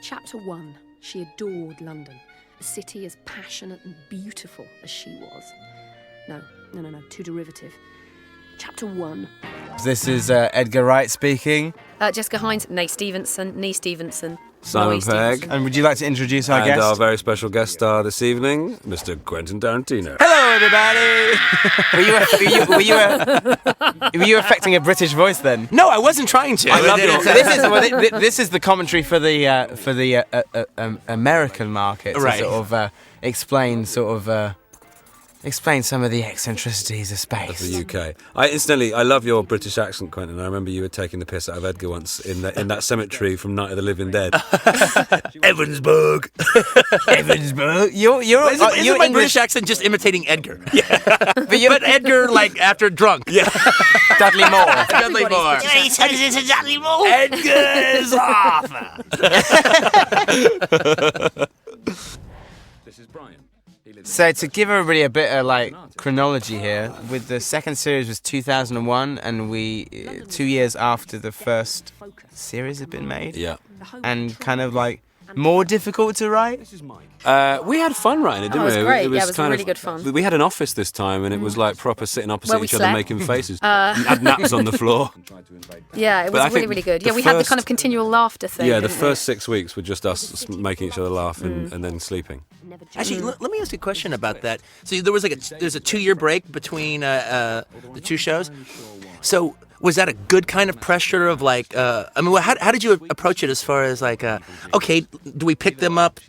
Chapter 1. She adored London, a city as passionate and beautiful as she was. No, too derivative. Chapter 1. This is Edgar Wright speaking. Jessica Hynes, nee Stevenson. Simon Pegg. And would you like to introduce our guest? And our very special guest star this evening, Mr. Quentin Tarantino. Hello, everybody! were you affecting a British voice then? No, I wasn't trying to. I love it. This is the commentary for the American market to right. sort of explain some of the eccentricities of space. Of the UK. I love your British accent, Quentin. I remember you were taking the piss out of Edgar once in that cemetery from Night of the Living Dead. Evansburg. Evansburg. You're Isn't my English. British accent just imitating Edgar? Yeah. but Edgar, like, after drunk. Yeah. Dudley Moore. Dudley Moore. He says it's a Dudley Moore. Edgar's off. This is Brian. So to give everybody a bit of chronology here, with the second series was 2001, and we 2 years after the first series had been made. Yeah. And kind of more difficult to write. We had fun writing it, didn't we? It was great. It was kind really of good fun. We had an office this time, and it was like proper sitting opposite Where we each other slept. making faces. Had naps on the floor. Yeah, it But I was really, think really good. the Yeah, we had the first- kind of continual laughter thing. Yeah, the didn't first 6 weeks were just us making each other laugh and then sleeping. Actually, let me ask you a question about that. So there was there's a 2-year break between the two shows. So was that a good kind of pressure of how did you approach it as far as okay, do we pick them up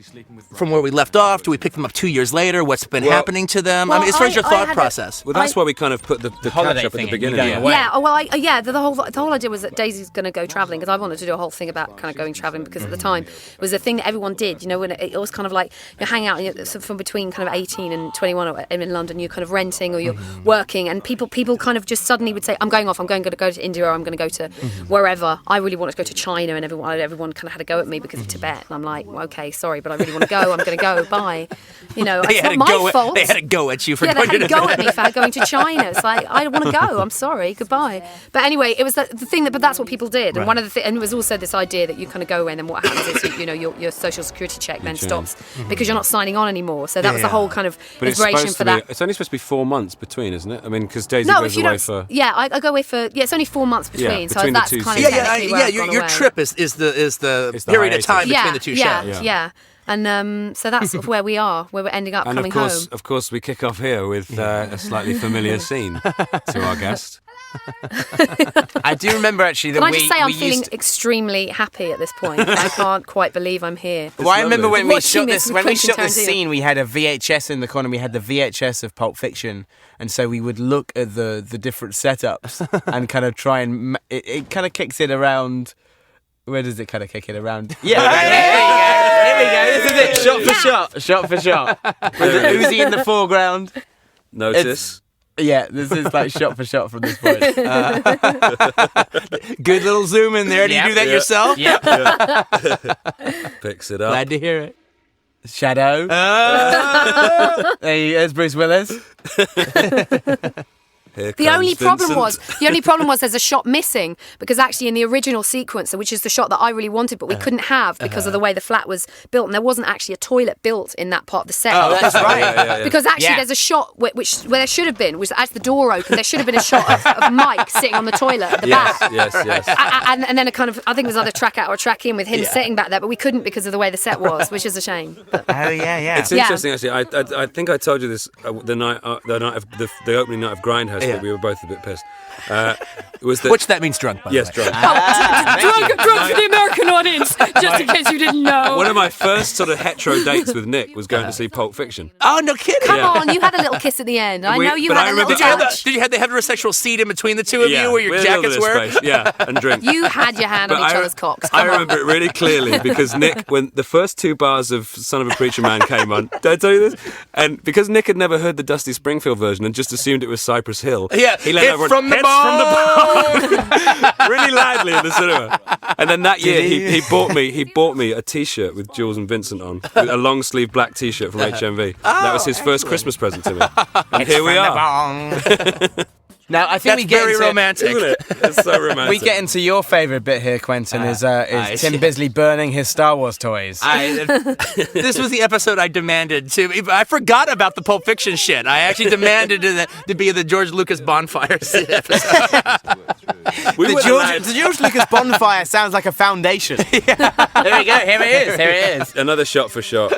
from where we left off? Do we pick them up 2 years later? What's been happening to them? Well, as far as your I thought had process. Well, that's why we kind of put the holiday catch up at thing the in, beginning. you Yeah. go away. Yeah, the whole idea was that Daisy's going to go travelling, because I wanted to do a whole thing about kind of going travelling, because at the time it was a thing that everyone did, when it was kind of like you hang out from between kind of 18 and 21 in London, you're kind of renting or you're working, and people kind of just suddenly would say, I'm going to go to India, or I'm going to go to wherever. I really wanted to go to China, and everyone kind of had a go at me because of Tibet, and I'm like, well, okay, sorry, but I really want to go. I'm going to go. Bye. It's not my fault. They had a go at you for they going had a go at me for going to China. It's like, I want to go. I'm sorry. Goodbye. But anyway, it was the thing but that's what people did. And one of the and it was also this idea that you kind of go away, and then what happens is your social security check then stops because you're not signing on anymore. So that was the whole kind of But it's inspiration for that. It's only supposed to be 4 months between, isn't it? I mean, because Daisy No, goes if you away don't. for. Yeah, I go away for. Yeah, it's only 4 months between. So between the that's two kind of seasons. technically where I've gone Your away. trip is the It's the period of hiatus. time between the two shows. Yeah. And so that's sort of where we are, where we're ending up And coming home. of course, we kick off here with a slightly familiar scene to our guest. I do remember actually that Can I just say I'm we feeling used. extremely happy at this point. I can't quite believe I'm here. Well, I remember when we Watching shot this this with when we Quentin shot this Tarantino. scene, we had a VHS in the corner. We had the VHS of Pulp Fiction, and so we would look at the different setups and kind of try and it kind of kicks it around. Where does it kind of kick it around? Yeah, there we go. This is it. Shot for shot. With the Uzi in the foreground. Notice. Yeah, this is like shot for shot from this point. Good little zoom in there. Do you do that yourself? Yep. Picks it up. Glad to hear it. Shadow. There's Bruce Willis. The only problem was there's a shot missing, because actually in the original sequence, which is the shot that I really wanted but we couldn't have because of the way the flat was built, and there wasn't actually a toilet built in that part of the set. Oh, that's right. Because actually there's a shot where there should have been, was as the door opened, there should have been a shot of Mike sitting on the toilet at the back. Yes. And then a kind of, I think there's either track out or track in with him sitting back there, but we couldn't because of the way the set was, which is a shame. But, Oh yeah. It's interesting, actually. I think I told you this the night of the opening night of Grindhouse. That we were both a bit pissed. Which that means drunk, by the way. Yes, drunk. drunk for the American audience, just in case you didn't know. One of my first sort of hetero dates with Nick was going to see Pulp Fiction. Oh, no kidding. Come on, you had a little kiss at the end. I know you but had I a little remember- touch. Did you have the heterosexual seat in between the two of you where your we had a little jackets bit of were? space, yeah, and drink. You had your hand on each other's cocks. I Come on. remember it really clearly because Nick, when the first 2 bars of Son of a Preacher Man came on, did I tell you this? And because Nick had never heard the Dusty Springfield version and just assumed it was Cypress Hill, He let "Hits everyone, from the "Hits bone!" from the bone! really loudly in the cinema. And then that year he bought me a T-shirt with Jules and Vincent on, with a long sleeve black T-shirt from HMV. That was his first Christmas present to me. And here we are. Now, I think That's we get very into, romantic. Isn't it? It's so romantic. We get into your favourite bit here, Quentin, is Tim Bisley burning his Star Wars toys. This was the episode I demanded to. I forgot about the Pulp Fiction shit. I actually demanded to be the George Lucas bonfires episode. The George Lucas bonfire sounds like a foundation. There we go. Here it is. Another shot for shot.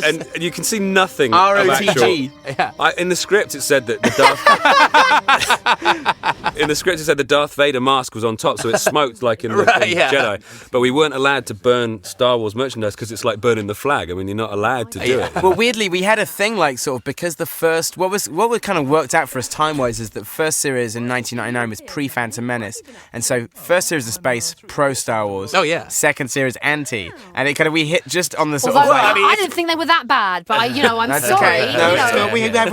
And you can see nothing of ROTG. actual. In the script, it said that the Darth Vader mask was on top, so it smoked like in the Jedi. But we weren't allowed to burn Star Wars merchandise because it's like burning the flag. I mean, you're not allowed to do it. Well, weirdly, we had a thing like sort of because the first what was kind of worked out for us time-wise is that first series in 1999 was pre-Phantom Menace, and so first series of space pro Star Wars. Oh yeah. Second series anti, and it kind of we hit just on the sort Although, of like. I didn't think they were that bad, but I'm sorry. Okay. No,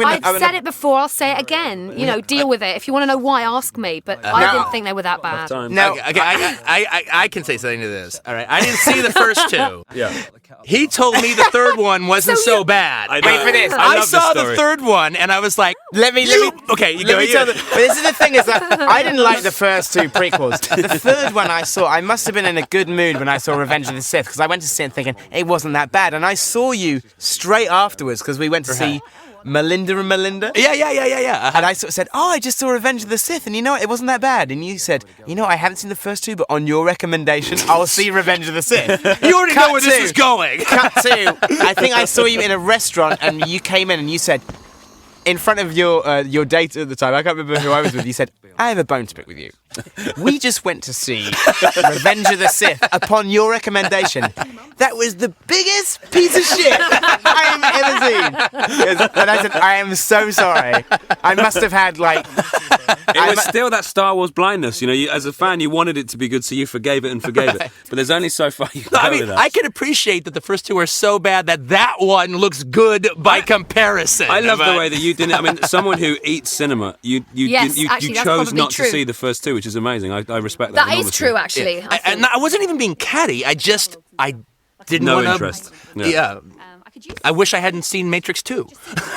I've said it before. I'll say it again. Deal with it. If you want to know why, ask me. But I didn't think they were that bad. No, okay, I can say something to this. All right, I didn't see the first two. Yeah. He told me the third one wasn't so bad. I know. Wait for this. I saw the third one and I was like, Let me tell tell you. But this is the thing is that I didn't like the first two prequels. The third one I saw, I must have been in a good mood when I saw Revenge of the Sith because I went to see it thinking it wasn't that bad, and I saw you straight afterwards because we went to see Melinda and Melinda. Yeah. And I sort of said, I just saw Revenge of the Sith, and you know what, it wasn't that bad. And you said, I haven't seen the first two, but on your recommendation, I'll see Revenge of the Sith. You already know where this is going. Cut to, I think I saw you in a restaurant, and you came in and you said, in front of your date at the time, I can't remember who I was with, you said, I have a bone to pick with you. We just went to see Revenge of the Sith upon your recommendation. That was the biggest piece of shit I have ever seen. And I said, I am so sorry. I must have had It was still that Star Wars blindness. As a fan, you wanted it to be good, so you forgave it and forgave it. But there's only so far you can go with that. I can appreciate that the first two are so bad that one looks good by comparison. I love the way that you didn't. I mean, someone who eats cinema, you actually, that's chose probably not true. to see the first two, which is amazing. I respect that. That is enormously. true, actually. And I wasn't even being catty. I didn't No want to. interest. Yeah. I wish I hadn't seen Matrix 2.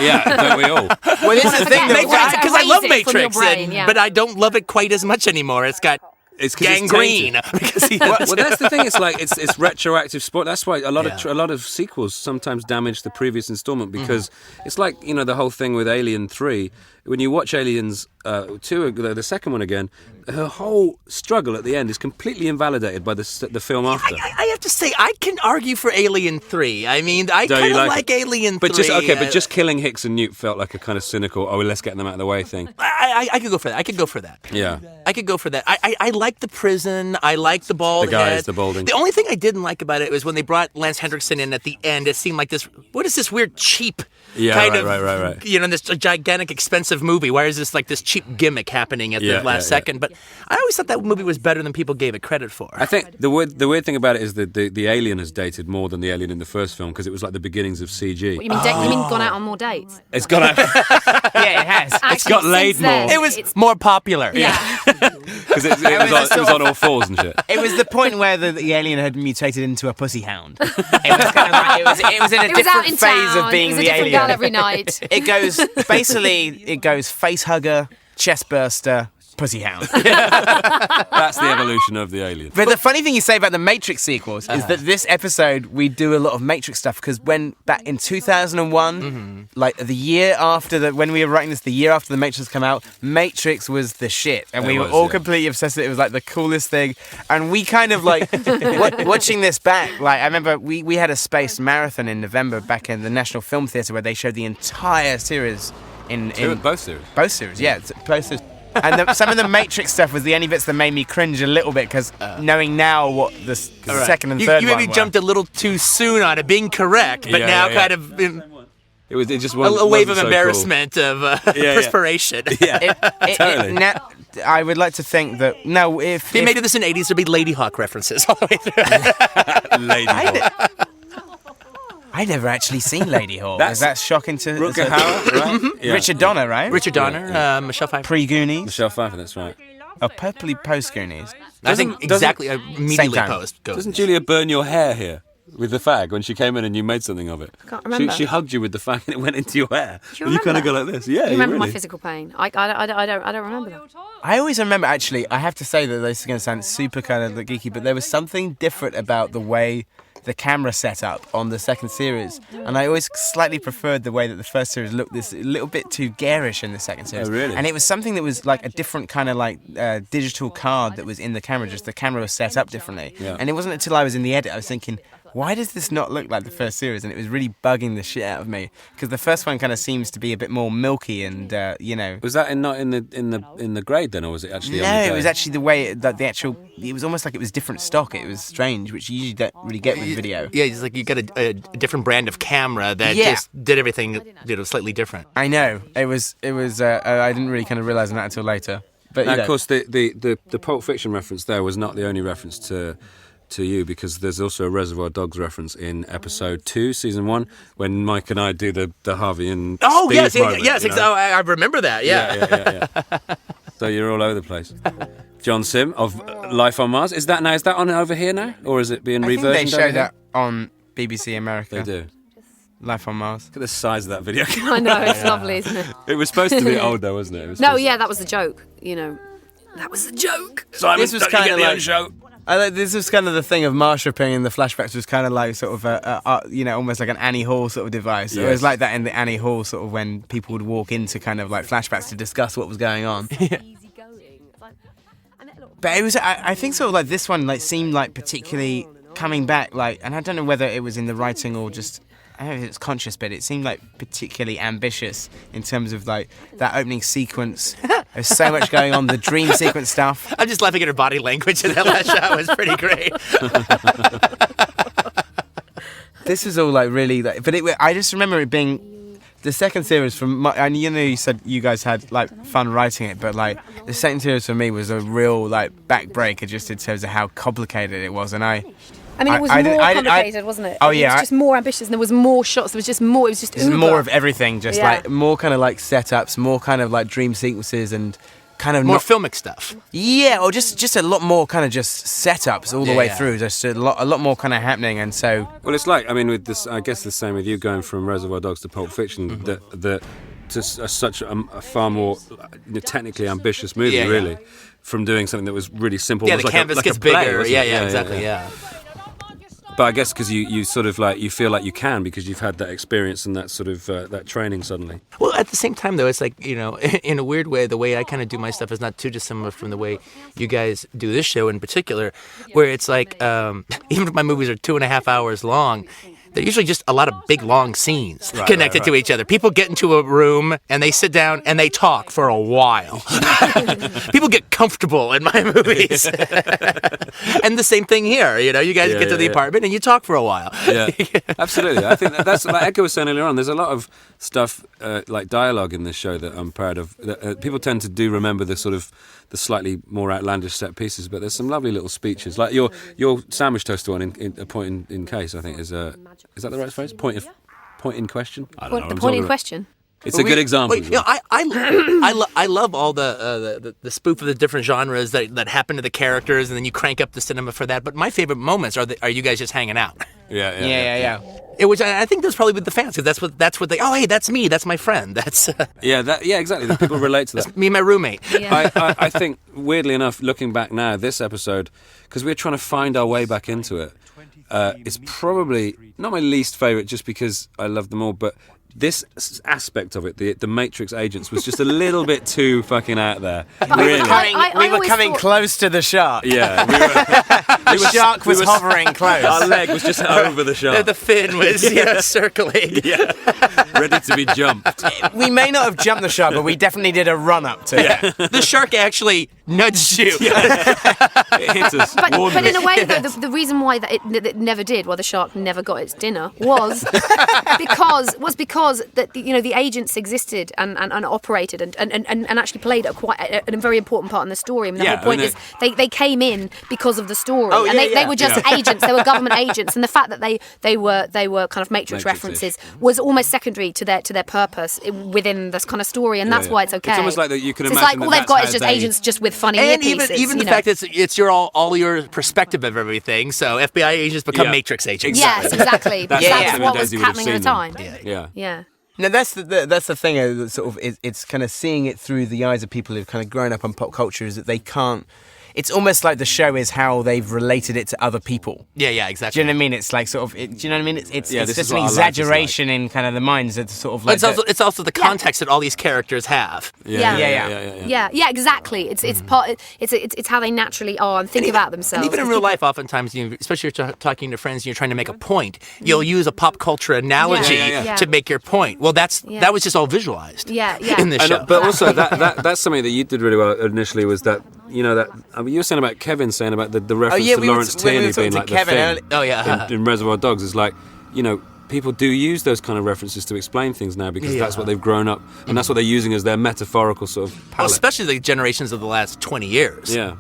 Yeah, don't we all? Well, this is the thing, Because I love Erase it from your Matrix, brain, but I don't love it quite as much anymore. It's got It's 'cause it's gangrene. tainted. Well, that's the thing. It's like it's retroactive sport. That's why a lot of sequels sometimes damage the previous installment because it's like the whole thing with Alien 3. When you watch Aliens 2, the second one again, her whole struggle at the end is completely invalidated by the film after. I have to say, I can argue for Alien 3. I mean, I kind of like Alien 3. But just killing Hicks and Newt felt like a kind of cynical, let's get them out of the way thing. I could go for that. Yeah. I could go for that. I like the prison. I like the bald The guys, head. the balding. The only thing I didn't like about it was when they brought Lance Henriksen in at the end. It seemed like what is this weird cheap kind of, right. This gigantic expensive movie. Why is this like this cheap gimmick happening at the last second? But I always thought that movie was better than people gave it credit for. I think the weird thing about it is that the alien has dated more than the alien in the first film because it was like the beginnings of CG. What, you mean gone out on more dates? It's gone out. Yeah, it has. Actually, got laid since then, more. It was more popular. Yeah. Because it was on all fours and shit. It was the point where the alien had mutated into a pussy hound. It was kind of like it was in a It was out in different phase town. of being It was a the different alien. girl every night. It goes face hugger, chest burster, pussy hound. That's the evolution of the alien. But the funny thing you say about the Matrix sequels is that this episode we do a lot of Matrix stuff because when back in 2001, like the year after when we were writing this, the year after the Matrix come out, Matrix was the shit, and we were all completely obsessed with it. It was like the coolest thing, and we kind of like watching this back. Like I remember we had a space marathon in November back in the National Film Theatre where they showed the entire series in Both series. both series, yeah, both series. And some of the Matrix stuff was the only bits that made me cringe a little bit because knowing now what the second and third You one maybe were. jumped a little too soon on it, being correct, but now kind of It just a wave of embarrassment of perspiration. Yeah, totally. I would like to think that if They made this in the 80s, there'd be Lady Hawk references all the way through. Lady Hawk. I never actually seen Lady Hawk. That's shocking to Rutger Hauer, right? Yeah. Richard Donner, right? Richard Donner, Michelle Pfeiffer. Pre-Goonies. Michelle Pfeiffer, that's right. Probably post-Goonies. I think immediately Same time. post. Doesn't Julia burn your hair here? with the fag when she came in and you made something of it? I can't remember. She hugged you with the fag and it went into your hair. Do you and you kind of remember? go like this. Yeah, You remember really. my physical pain? I don't remember that. I always remember, actually, I have to say that this is going to sound super kind of geeky, but there was something different about the way the camera set up on the second series, and I always slightly preferred the way that the first series looked this a little bit too garish in the second series. Oh, really? And it was something that was like a different kind of like digital card that was in the camera, just the camera was set up differently. Yeah. And it wasn't until I was in the edit I was thinking, why does this not look like the first series? And it was really bugging the shit out of me, because the first one kind of seems to be a bit more milky and you know. Was that not in the grade then, or was it actually? No, on the day? it was actually the way that the actual. It was almost like it was different stock. It was strange, which you usually don't really get with video. Yeah, it's like you got a different brand of camera that Yeah. just did everything, slightly different. I know it was. I didn't really kind of realise that until later. But Now, you know. of course, the Pulp Fiction reference there was not the only reference to you, because there's also a Reservoir Dogs reference in episode 2, season 1, when Mike and I do the Harvey and Oh Steve yes, moment, yes. you know? Oh, I remember that. Yeah. Yeah. So you're all over the place. John Sim of Life on Mars. Is that on over here now, or is it being I think reversioned? they over show here? that on BBC America. They do. Life on Mars. Look at the size of that video. I know, it's lovely, isn't it? It was supposed to be old though, wasn't it? It was No, supposed yeah, that was the joke. You know, that was the joke. to... Simon, This was don't you kinda get the like- own show. This was kind of the thing of Marsha appearing in the flashbacks was kind of like sort of almost like an Annie Hall sort of device. It Yes. was like that in the Annie Hall sort of when people would walk into kind of like flashbacks to discuss what was going on. But it was, I think sort of like this one like seemed like particularly coming back like, and I don't know whether it was in the writing or just, I don't know if it's conscious, but it seemed like particularly ambitious in terms of like that opening sequence. There's so much going on, the dream sequence stuff. I'm just laughing at her body language in that last shot. Was pretty great. This was all like really, like, but I just remember it being the second series from. And you know, you said you guys had like fun writing it, but like the second series for me was a real like backbreaker just in terms of how complicated it was, and I mean, it was I more didn't- I- complicated, wasn't it? Oh, It yeah, was just more ambitious, and there was more shots. There was just more. It was just There's uber. more of everything, just Yeah. like more kind of like setups, more kind of like dream sequences, and kind of More not, filmic stuff. yeah, or just a lot more kind of just setups all the Yeah, way yeah. through. Just a lot more kind of happening, and so Well, it's like, I mean, with this, I guess the same with you going from Reservoir Dogs to Pulp Fiction, Mm-hmm. that to such a far more technically ambitious movie, Yeah, yeah. really, from doing something that was really simple. Yeah, almost the like canvas like gets play, bigger. wasn't it? Yeah, exactly. Yeah. But I guess because you sort of like, you feel like you can because you've had that experience and that sort of that training suddenly. Well, at the same time, though, it's like, in a weird way, the way I kind of do my stuff is not too dissimilar from the way you guys do this show in particular, where it's like, even if my movies are 2.5 hours long, they're usually just a lot of big, long scenes connected to each other. People get into a room and they sit down and they talk for a while. People get comfortable in my movies. And the same thing here. You guys get to the apartment and you talk for a while. Yeah, absolutely. I think that's like Edgar was saying earlier on. There's a lot of stuff like dialogue in this show that I'm proud of. People tend to do remember the sort of the slightly more outlandish set pieces, but there's some lovely little speeches. Like your sandwich toaster one in a point in case, I think is that the right phrase? Point in question. I don't know. The point in question. It's a good example. Well, I love all the spoof of the different genres that happen to the characters, and then you crank up the cinema for that. But my favorite moments are you guys just hanging out? Yeah. Which I think that's probably with the fans, because that's what they. Oh, hey, that's me. That's my friend. That's Exactly. The people relate to that. me and my roommate. Yeah. I think, weirdly enough, looking back now, this episode, because we're trying to find our way back into it, is probably not my least favourite just because I love them all, but this aspect of it, the Matrix agents, was just a little bit too fucking out there. Really. we were always coming thought- close to the shark. Yeah. The shark was hovering close. Our leg was just over the shark. The fin was circling. Yeah. Ready to be jumped. We may not have jumped the shark, but we definitely did a run up to it. The shark actually nudged you. It hit us. But in a way, though, the reason why it never did, why the shark never got its dinner, was because because the agents existed and operated and actually played a very important part in the story. I mean, the whole point is they came in because of the story, and they were just agents. They were government agents, and the fact that they were kind of Matrix references was almost secondary to their purpose within this kind of story, and that's why it's okay. It's almost like that you can it's imagine. like all they've got is just agents just with funny and earpieces. even the fact that it's all your perspective of everything. So FBI agents become Matrix agents. Yes, exactly. That's what was happening at the time. Yeah. No, that's the thing. Sort of, it's kind of seeing it through the eyes of people who've kind of grown up on pop culture. Is that they can't. It's almost like the show is how they've related it to other people. Yeah, exactly. Do you know what I mean? It's like sort of. Do you know what I mean? It's just an what exaggeration in kind of the minds. It's sort of like. It's also the context that all these characters have. Yeah, exactly. It's part. It's how they naturally are and think about themselves. And even in real life, oftentimes, especially if you're talking to friends and you're trying to make a point, you'll use a pop culture analogy to make your point. Well, that was just all visualized. In the show. But also that's something that you did really well initially was that. You know that you were saying about Kevin saying about the reference to Lawrence Tierney being like the thing in Reservoir Dogs is like, people do use those kind of references to explain things now because that's what they've grown up and that's what they're using as their metaphorical sort of palette. Well, especially the generations of the last 20 years. Yeah.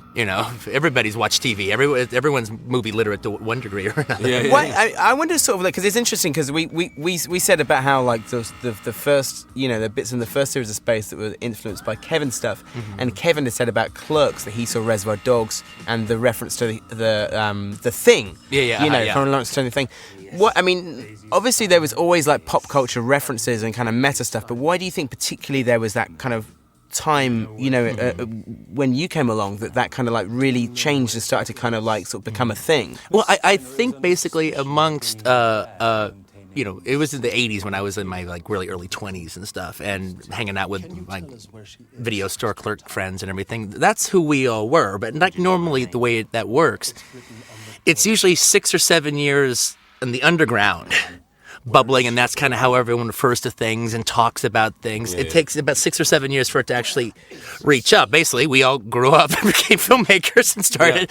Everybody's watched TV. Everyone's movie literate to one degree or another. I wonder sort of like, because it's interesting because we said about how like the first, the bits in the first series of Space that were influenced by Kevin's stuff, and Kevin had said about Clerks that he saw Reservoir Dogs and the reference to the Thing. From Lawrence Tierney Thing. Obviously there was always like pop culture references and kind of meta stuff, but why do you think particularly there was that kind of time, when you came along, that kind of like really changed and started to kind of like sort of become a thing? Well, I think basically amongst, it was in the 80s when I was in my like really early 20s and stuff and hanging out with my video store clerk friends and everything. That's who we all were, but like normally the way that works, it's usually 6 or 7 years in the underground, bubbling, and that's kind of how everyone refers to things and talks about things. It takes about 6 or 7 years for it to actually reach up. Basically, we all grew up and became filmmakers and started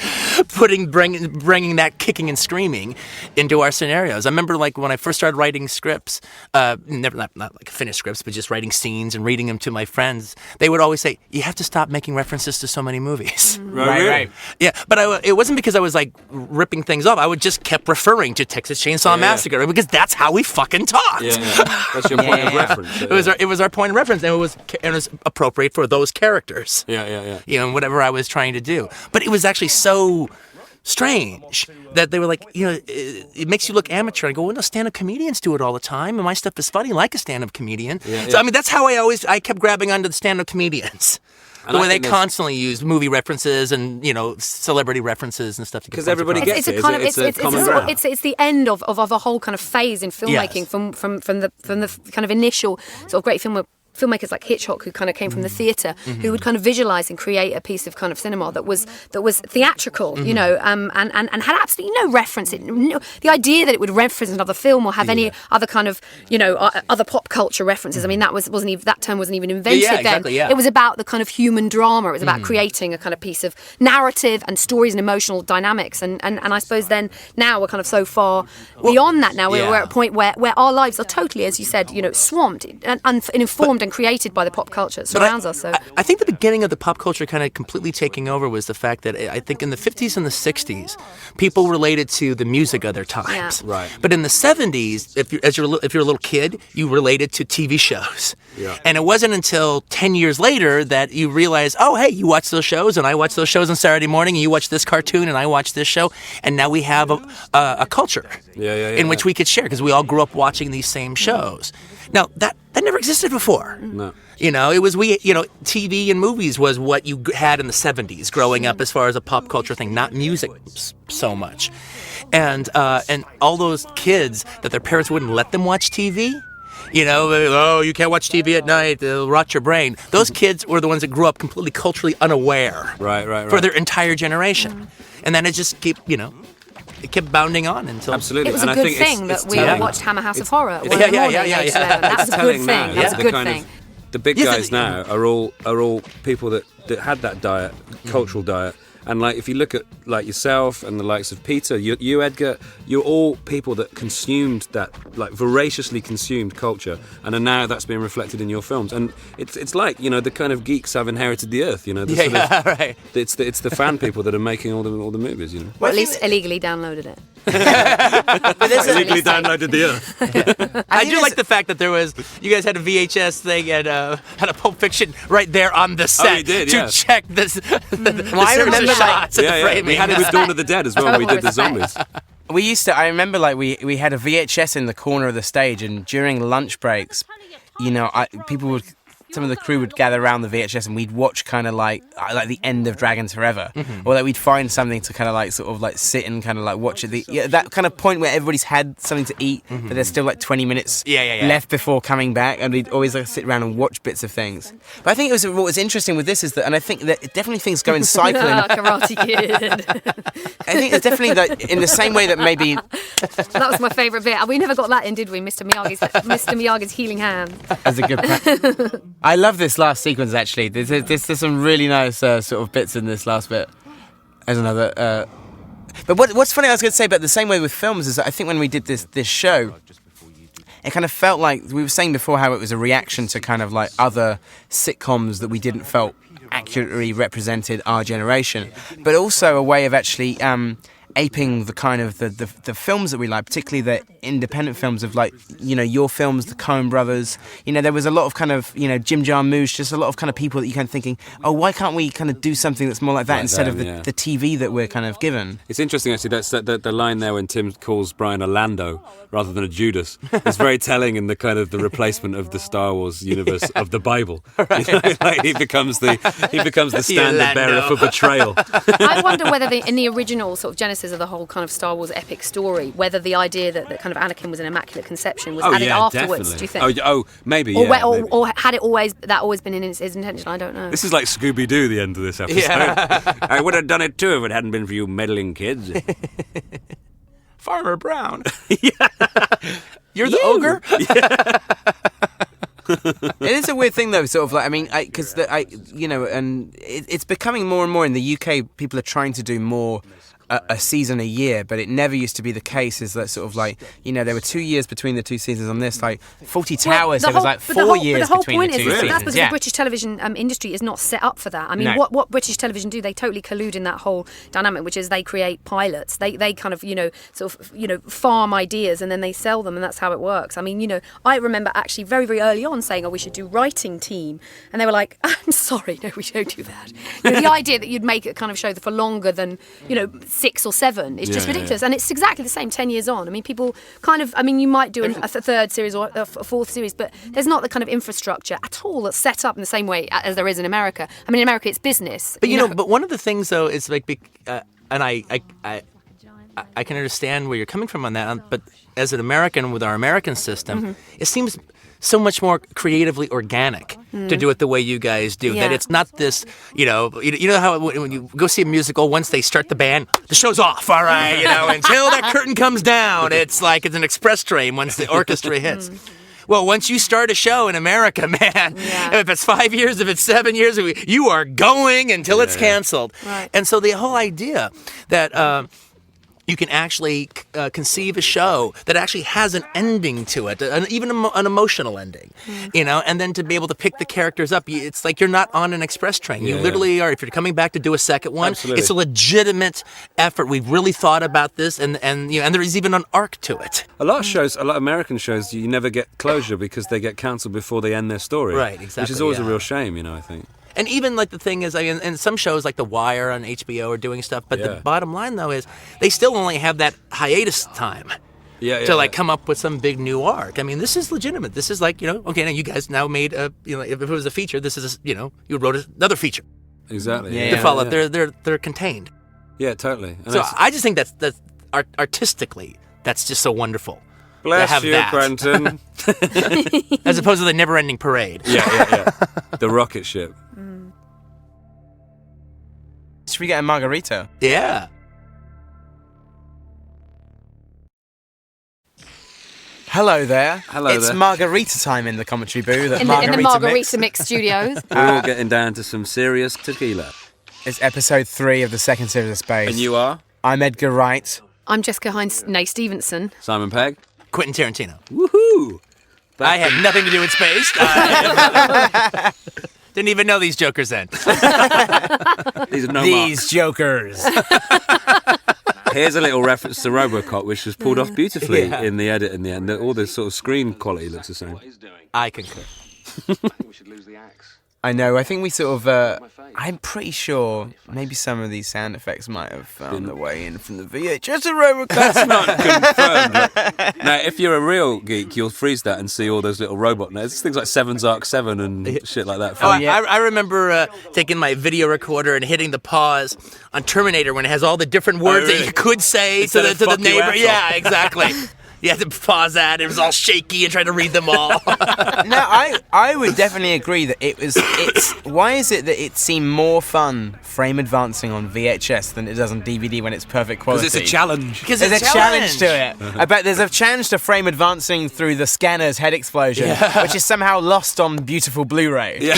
bringing that kicking and screaming into our scenarios. I remember, like, when I first started writing scripts, not like finished scripts, but just writing scenes and reading them to my friends, they would always say, you have to stop making references to so many movies. Right. Yeah, but it wasn't because I was, like, ripping things off. I would just kept referring to Texas Chainsaw Massacre because that's how we fucking talked. That's your point of reference. It was our point of reference, and it was appropriate for those characters. Whatever I was trying to do. But it was actually so strange that they were like, it makes you look amateur. I go, well, no, stand-up comedians do it all the time, and my stuff is funny like a stand-up comedian. So that's how I kept grabbing onto the stand-up comedians. The way they constantly use movie references and celebrity references and stuff. Because everybody gets it. It's the end of a whole kind of phase in filmmaking from the kind of initial sort of great filmmakers like Hitchcock, who kind of came from the theatre, who would kind of visualise and create a piece of kind of cinema that was theatrical, and had absolutely no reference. The idea that it would reference another film or have any other kind of, other pop culture references. I mean, that term wasn't even invented then. It was about the kind of human drama. It was about creating a kind of piece of narrative and stories and emotional dynamics. And I suppose then now we're kind of so far beyond that now. We're at a point where our lives are totally, as you said, swamped and informed and created by the pop culture that surrounds us. So I think the beginning of the pop culture kind of completely taking over was the fact that I think in the 50s and the 60s, people related to the music of their times. Yeah. Right. But in the 70s, if you're a little kid, you related to TV shows. Yeah. And it wasn't until 10 years later that you realize, oh, hey, you watch those shows, and I watch those shows on Saturday morning, and you watch this cartoon, and I watch this show, and now we have a culture in which we could share because we all grew up watching these same shows. Now, that never existed before. No. It was TV and movies was what you had in the 70s growing up as far as a pop culture thing, not music so much. And all those kids that their parents wouldn't let them watch TV, you can't watch TV at night, it'll rot your brain. Those kids were the ones that grew up completely culturally unaware. Right. For their entire generation. And then it just it kept bounding on until... Absolutely. It was a good thing that we watched Hammer House of Horror. Yeah. That's a good thing. That's a good thing. The big guys now are all people that had that diet, cultural diet, And like, if you look at like yourself and the likes of Peter, you Edgar, you're all people that consumed that, like voraciously consumed culture, and now that's being reflected in your films. And it's like, the kind of geeks have inherited the earth. Right. It's the fan people that are making all the movies. Well, at least illegally downloaded it. Illegally downloaded the earth. I do like the fact that you guys had a VHS thing and had a Pulp Fiction right there on the set you did, to check this. I remember shots of the framing. We had it with Dawn of the Dead as well when we did the zombies. I remember like we had a VHS in the corner of the stage, and during lunch breaks, some of the crew would gather around the VHS and we'd watch kind of like the end of Dragons Forever, or that we'd find something to kind of like sort of like sit and kind of like watch it. That kind of point where everybody's had something to eat, but there's still like 20 minutes left before coming back, and we'd always like sit around and watch bits of things. But I think what was interesting with this is that, and I think that definitely things go in cycling. Karate Kid. I think it's definitely like in the same way that maybe that was my favourite bit. We never got that in, did we? Mr. Miyagi's healing hand. as a good. I love this last sequence, actually. There's some really nice sort of bits in this last bit. As another... But what's funny, I was going to say, but the same way with films, is that I think when we did this show, it kind of felt like, we were saying before how it was a reaction to kind of like other sitcoms that we didn't felt accurately represented our generation, but also a way of actually... aping the kind of the films that we like, particularly the independent films of like, your films, the Coen brothers. There was a lot of kind of, Jim Jarmusch, just a lot of kind of people that you kind of thinking, oh, why can't we kind of do something that's more like that instead of the TV that we're kind of given? It's interesting, actually, that's the line there when Tim calls Brian a Lando rather than a Judas. It's very telling in the kind of the replacement of the Star Wars universe of the Bible. Right. Like he becomes the standard bearer for betrayal. I wonder whether in the original sort of genesis of the whole kind of Star Wars epic story, whether the idea that kind of Anakin was an immaculate conception was added afterwards. Definitely. Do you think? Oh, maybe. Or had it always been in his intention? I don't know. This is like Scooby-Doo, the end of this episode. Yeah. I would have done it too if it hadn't been for you meddling kids. Farmer Brown. You're the ogre. It is a weird thing, though, sort of like, I mean, because and it's becoming more and more in the UK. People are trying to do more a season a year, but it never used to be the case. Is that sort of like, there were 2 years between the two seasons on this, like 40 Towers, there was like 4 years between the two seasons. That's because the British television industry is not set up for that. I mean, what British television do, they totally collude in that whole dynamic, which is they create pilots. They kind of, farm ideas and then they sell them, and that's how it works. I mean, I remember actually very, very early on saying, oh, we should do writing team. And they were like, I'm sorry, no, we don't do that. The idea that you'd make a kind of show for longer than, 6 or 7 is just ridiculous. And it's exactly the same 10 years on. I mean, people kind of, you might do a third series or a fourth series, but there's not the kind of infrastructure at all that's set up in the same way as there is in America. I mean, in America, it's business. But, but one of the things, though, is like, and I can understand where you're coming from on that, but as an American with our American system, it seems so much more creatively organic to do it the way you guys do. Yeah. That it's not this, you know how when you go see a musical, once they start the band, the show's off, all right, until that curtain comes down. It's like it's an express train once the orchestra hits. Well, once you start a show in America, man, if it's 5 years, if it's 7 years, you are going until it's canceled. Right. And so the whole idea that you can actually conceive a show that actually has an ending to it, even an emotional ending, and then to be able to pick the characters up, it's like you're not on an express train. You literally are. If you're coming back to do a second one, it's a legitimate effort. We've really thought about this, and there is even an arc to it. A lot of American shows, you never get closure because they get cancelled before they end their story. Right, exactly. Which is always a real shame, I think. And even like the thing is, and some shows like The Wire on HBO are doing stuff, but the bottom line though is they still only have that hiatus time to come up with some big new arc. I mean, this is legitimate. This is like, okay, now you guys now made if it was a feature, this is you wrote another feature. Exactly. To follow. They're contained. Yeah, totally. And so I just think that's artistically that's just so wonderful. Bless you, Quentin. As opposed to the never-ending parade. Yeah. The rocket ship. Should we get a margarita? Yeah. Hello there. It's there. margarita time in the commentary booth at in the Margarita Mix. Mix Studios. We're all getting down to some serious tequila. It's episode 3 of the second series of Space. And you are? I'm Edgar Wright. I'm Jessica Hynes, Nay Stevenson. Simon Pegg. Quentin Tarantino. Woohoo! I had nothing to do with space. Didn't even know these jokers then. These are no These marks. jokers. Here's a little reference to RoboCop, which was pulled off beautifully in the edit in the end. All the sort of screen quality looks the same. I concur. I know, I think we sort of, I'm pretty sure maybe some of these sound effects might have found their way in from the VHS of RoboCop. That's not confirmed. Now, if you're a real geek, you'll freeze that and see all those little robot notes. Things like Seven's Arc 7 and shit like that. I remember taking my video recorder and hitting the pause on Terminator when it has all the different words that you could say Instead to of the fuck you neighbor. asshole. Yeah, exactly. You had to pause that. It was all shaky and trying to read them all. No, I would definitely agree that it's why is it that it seemed more fun frame advancing on VHS than it does on DVD when it's perfect quality? Because it's a challenge. Because There's a challenge to it. I bet there's a challenge to frame advancing through the scanner's head explosion, which is somehow lost on beautiful Blu-ray. Yeah.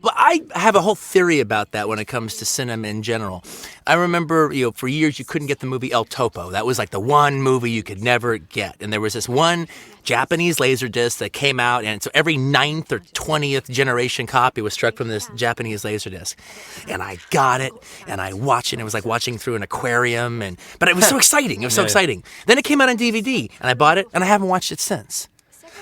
Well, I have a whole theory about that when it comes to cinema in general. I remember, for years you couldn't get the movie El Topo. That was like the one movie you could never get. And there was this one Japanese Laserdisc that came out, and so every 9th or 20th generation copy was struck from this Japanese Laserdisc. And I got it, and I watched it, and it was like watching through an aquarium, but it was so exciting. It was so exciting. Then it came out on DVD, and I bought it, and I haven't watched it since.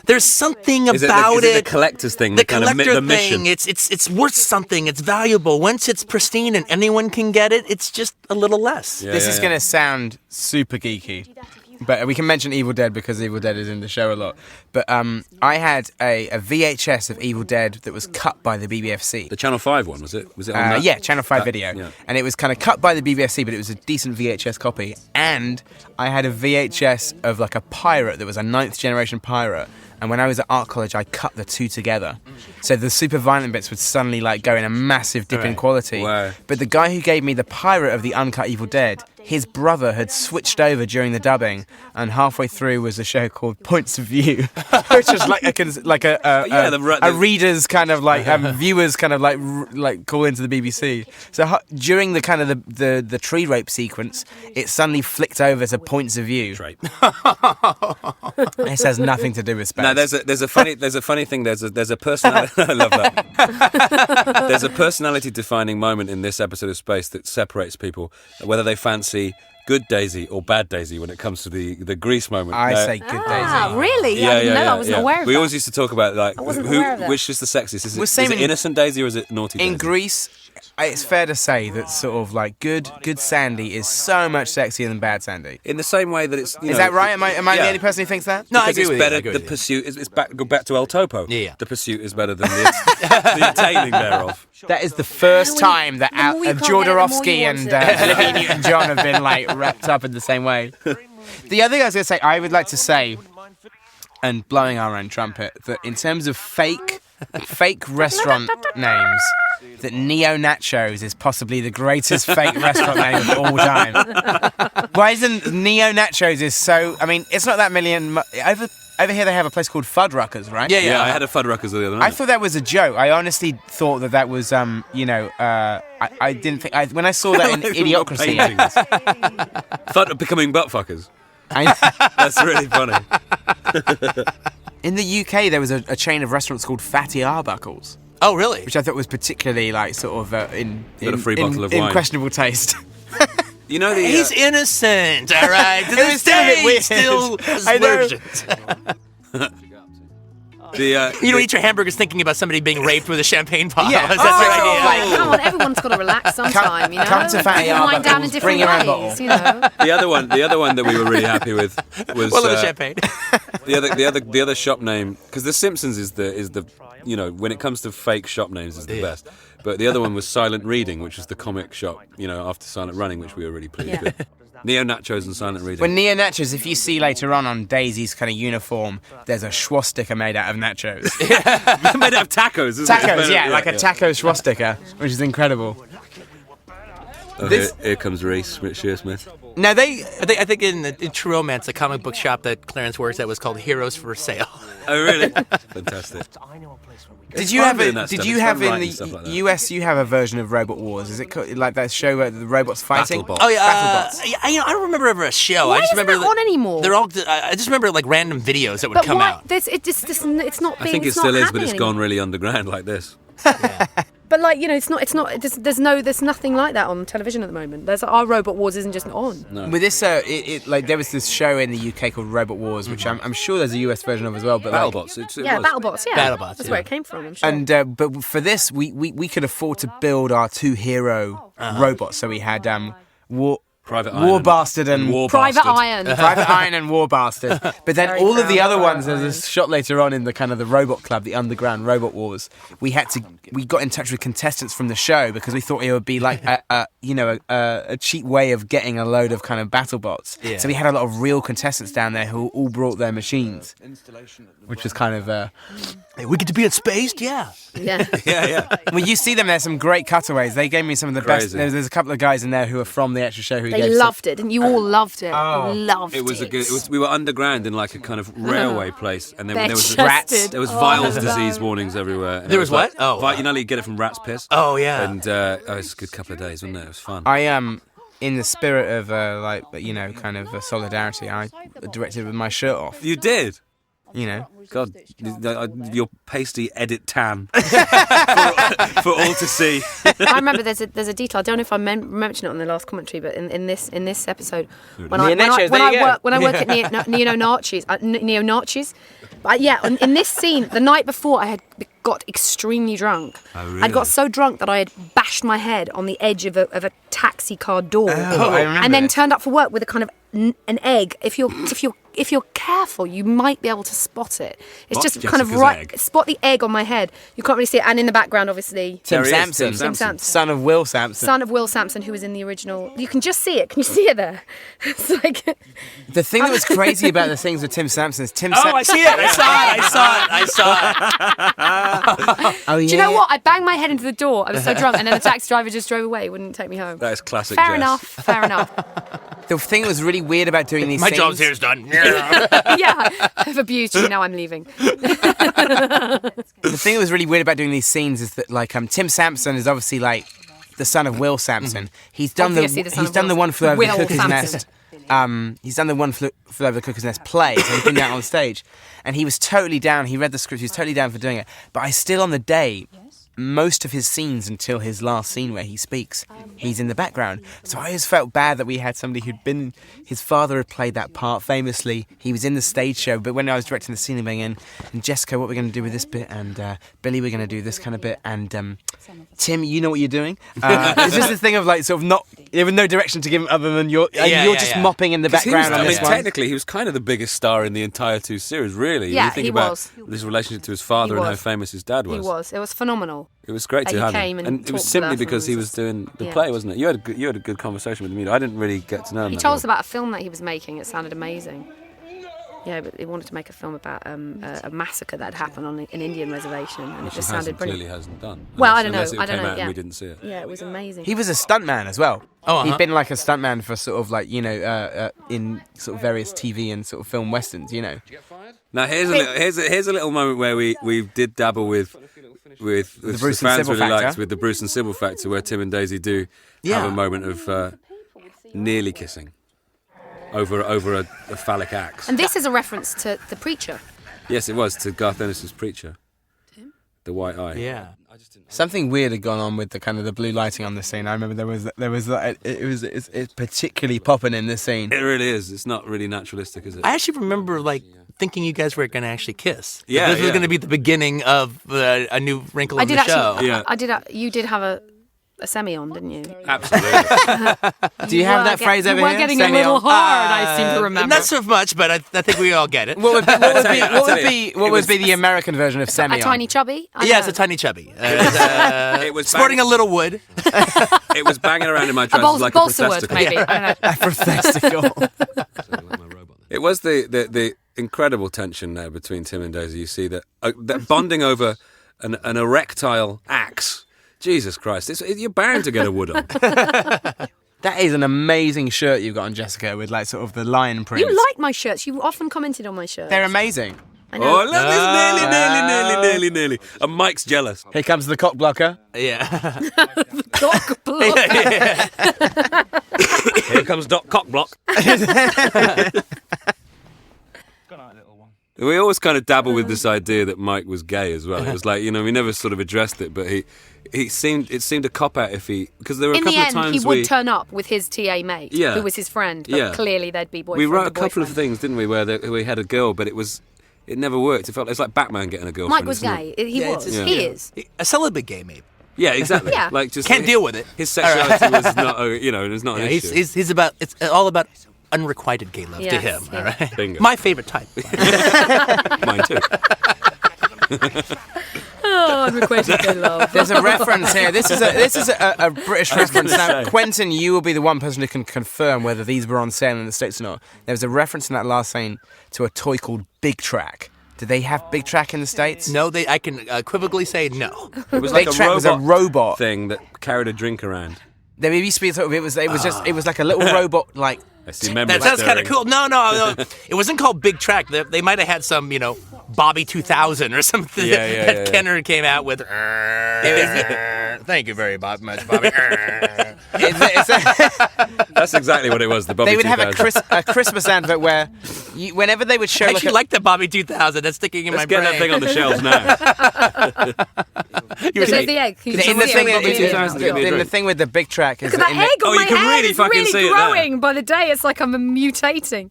There's something about Is it the collector's thing? The kind of collector the mission? thing, it's worth something. It's valuable. Once it's pristine and anyone can get it, it's just a little less. This is going to sound super geeky, but we can mention Evil Dead because Evil Dead is in the show a lot. But I had a VHS of Evil Dead that was cut by the BBFC. The Channel 5 one, was it? Was it on that? Yeah, Channel 5 video. Yeah. And it was kind of cut by the BBFC, but it was a decent VHS copy. And I had a VHS of like a pirate that was a 9th generation pirate. And when I was at art college, I cut the two together. So the super violent bits would suddenly like go in a massive dip in quality. Wow. But the guy who gave me the pirate of the uncut Evil Dead, his brother had switched over during the dubbing, and halfway through was a show called Points of View, which was like a reader's kind of like viewers kind of like call into the BBC. So during the kind of the tree rape sequence, it suddenly flicked over to Points of View. This has nothing to do with space. No, there's a funny thing. There's a personality. I love that. There's a personality defining moment in this episode of Space that separates people, whether they fancy good Daisy or bad Daisy when it comes to the Grease moment. I say good Daisy. Really? I didn't know. I wasn't aware of We that. always used to talk about like I wasn't aware of that. which is the sexiest. Is it in- innocent Daisy or is it naughty Daisy? In Greece, it's fair to say that sort of like good Sandy is so much sexier than bad Sandy. In the same way that it's Is that right? Am I the only person who thinks that? No, I Because agree it's with you. better. I agree The with you. pursuit is go back to El Topo. Yeah. The pursuit is better than the attaining thereof. That is the first time that the more you can't get it, the more Jodorowsky you and want it. Olivia Newton-John have been like wrapped up in the same way. The other thing I was going to say, I would like to say, and blowing our own trumpet, that in terms of fake restaurant names, that Neo Nachos is possibly the greatest fake restaurant name of all time. Why isn't Neo Nachos is so? I mean, it's not that million. Over here they have a place called Fuddruckers, right? Yeah, I had a Fuddruckers the other night. I thought that was a joke. I honestly thought that was, I didn't think, when I saw that in Idiocracy. Fud becoming buttfuckers. That's really funny. In the UK, there was a chain of restaurants called Fatty Arbuckles, Oh, really? which I thought was particularly like sort of in Got a free bottle of wine. questionable taste. You know the He's innocent, all right? To It this was still a bit day, weird. he's still I know. virgin. the You don't eat your hamburgers thinking about somebody being raped with a champagne bottle. Yeah. Is that your idea? Come on, everyone's got to relax sometime, you know. come to Fatty Wind down in Arbuckles, different bring your own ways, you know. the other one that we were really happy with was Well, the champagne. the other shop name, because The Simpsons is the when it comes to fake shop names is the best. But the other one was Silent Reading, which was the comic shop, after Silent Running, which we were really pleased with. Neo Nachos and Silent Reading. When Neo Nachos, if you see later on Daisy's kind of uniform, there's a swastika made out of nachos. made out of tacos, isn't Tacos, it? yeah, like a taco swastika, which is incredible. Oh, This- here comes Reese Shearsmith. Now I think in True Romance, the comic book shop that Clarence works at was called Heroes for Sale. Oh, really? Fantastic. Did you have in the US? You have a version of Robot Wars? Is it like that show where the robots fighting? BattleBots. Oh yeah, BattleBots. I don't remember ever a show. Why I just isn't remember that on anymore? They're all. I just remember like random videos that would But come why? out. It's not being. I think it it's not still is, but happening it's anymore. gone really underground like this. But like it's not. There's nothing like that on television at the moment. Our Robot Wars isn't just on. No. With this, like there was this show in the UK called Robot Wars, which I'm sure there's a US version of as well. But like, BattleBots. It Yeah, was. BattleBots. Yeah, BattleBots, That's yeah. where it came from. I'm sure. and but for this, we could afford to build our two hero robots. So we had Private War Iron Bastard and War Private Bastard. Iron. Private Iron and War Bastard. But then Very all of the proud other of ones, Private there's a shot later on in the kind of the Robot Club, the underground Robot Wars. We got in touch with contestants from the show because we thought it would be like a cheap way of getting a load of kind of battle bots. Yeah. So we had a lot of real contestants down there who all brought their machines, which was kind of. Hey, we get to be in space, yeah. Yeah. Yeah. Well, you see them. There's some great cutaways. They gave me some of the best. Crazy. There's a couple of guys in there who are from the extra show who They gave loved it, and you all loved it. Oh. Loved it. It was a good. We were underground in like a kind of railway place, and then They're there was just there was Oh, Viles no. disease warnings everywhere. And There it was what? like, Oh. you know, you get it from rat's piss. Oh yeah. And it was a good couple of days, wasn't it? It was fun. I am in the spirit of kind of solidarity. I directed with my shirt off. You did. God, Your pasty edit tan for all to see. I remember there's a detail. I don't know if I mentioned it on the last commentary, but in this episode, when I work at neo-Nazis, but yeah, in this scene, the night before, I had got extremely drunk. Oh, really? I'd got so drunk that I had bashed my head on the edge of a taxi car door, I remember and then this. turned up for work with a kind of an egg. If you're careful, you might be able to spot it. It's What? just kind of Jessica's right. egg? Spot the egg on my head. You can't really see it, and in the background, obviously, Tim There he is, Sampson, Tim Sampson. son of Will Sampson. son of Will Sampson, who was in the original. You can just see it. Can you see it there? It's like The thing that was crazy about the things with Tim Sampson is I see it. I saw it. Oh yeah. Do you know what? I banged my head into the door. I was so drunk, and then the taxi driver just drove away. Wouldn't take me home. That is classic. Fair Jess. enough. Fair enough. The thing that was really weird about doing these My scenes. job's here is done. Yeah, I've abused you. Now I'm leaving. The thing that was really weird about doing these scenes is that Tim Sampson is obviously like the son of Will Sampson. He's done Obviously the son of Will one flew over the Will cuckoo's Sampson. nest. He's done the one flew over the cuckoo's nest play. So he's been down on stage, and he was totally down. He read the script. He was totally down for doing it. But I still on the day. Most of his scenes until his last scene where he speaks, he's in the background. So I always felt bad that we had somebody who'd been, his father had played that part famously. He was in the stage show, but when I was directing the scene, I'm going in, and Jessica, what we're going to do with this bit, and Billy, we're going to do this kind of bit, and Tim, you know what you're doing. It's just this thing of like sort of not, there was no direction to give him other than you're just mopping in the 'Cause he background was, on I this mean, one. technically, he was kind of the biggest star in the entire two series, really. Yeah, you think he about was. his relationship to his father He and how was. famous his dad was. He was. It was phenomenal. It was great And to he have came him. and And it was talked simply with us because he and was doing the yeah. play, wasn't it? You had a good conversation with him. I didn't really get to know him. He that told well. us about a film that he was making. It sounded amazing. Yeah, but he wanted to make a film about a massacre that had happened on an Indian reservation, and Which it just he sounded clearly brilliant. hasn't done. Well, I Unless don't it know. I don't came know. out Yeah. and we didn't see it. Yeah, it was amazing. He was a stuntman as well. Oh, uh-huh. He'd been like a stuntman for sort of like, in sort of various TV and sort of film westerns, Now here's a little moment where we did dabble with Bruce and fans Sybil really factor. liked with the Bruce and Sybil factor, where Tim and Daisy do have a moment of nearly kissing over a phallic axe. And this is a reference to The Preacher. Yes, it was to Garth Ennis's Preacher. The white eye. Yeah. Something weird had gone on with the kind of the blue lighting on the scene. I remember it's particularly popping in this scene. It really is. It's not really naturalistic, is it? I actually remember thinking you guys were going to actually kiss. Yeah, This was yeah. going to be the beginning of a new wrinkle I in did the actually. show. Yeah. You did have a semi on, didn't you? Absolutely. Do you have that phrase over you here? were getting Semi a little on? hard. I seem to remember. Not so much, but I think we all get it. What would be the American version of a semi? tiny chubby. I Yeah, don't it's a know. tiny chubby. It was Sporting a little wood. It was banging around in my A trousers like a balsa wood, protesticle. maybe. I don't know. Professional. It was the incredible tension there between Tim and Daisy. You see that bonding over an erectile axe. Jesus Christ, you're bound to get a wood on. That is an amazing shirt you've got on, Jessica, with like sort of the lion print. You like my shirts. You often commented on my shirts. They're amazing. I know. Oh, look, it's nearly. And Mike's jealous. Here comes the cock blocker. Yeah. Cock block. Here comes Doc Cockblock. We always kind of dabble with this idea that Mike was gay as well. It was like, we never sort of addressed it, but it seemed a cop out if because there were In a couple the of end, times he would turn up with his TA mate, Yeah. who was his friend, but clearly they'd be boyfriend. We wrote a and couple of boyfriend. things, didn't we, where we had a girl, but it never worked. It was like Batman getting a girlfriend. Mike was isn't gay. it? He was. He is. A celibate gay, maybe. Yeah, exactly. Yeah. Like just Can't deal with it. His sexuality was not, it's not an issue. He's about. It's all about unrequited gay love to Yes, him. yeah. All right. Bingo. My favorite type. Mine too. Oh, unrequited gay love. There's a reference here. This is a British reference. Now, Quentin, you will be the one person who can confirm whether these were on sale in the States or not. There's a reference in that last scene to a toy called Big Track. Do they have Big Track in the States? No, I can equivocally say no. It was Big like Track was a robot thing that carried a drink around. There used to be it was like a little robot like. I see memories That sounds kind of stirring. cool. No. It wasn't called Big Track. They might have had some, Bobby 2000 or something that Kenner came out with. Thank you very much, Bobby. That's exactly what it was. The Bobby They would have 2000. a Christmas advert where, whenever they would show I like actually like the Bobby 2000. That's sticking in Let's my get brain. that thing on the shelves now. There's the egg. in the thing, Bobby 2000 to get me a in the drink. thing with the Big Track is Look at that in the, egg on Oh, my you can head. really It's fucking really see it there. growing. By the day, it's like I'm mutating.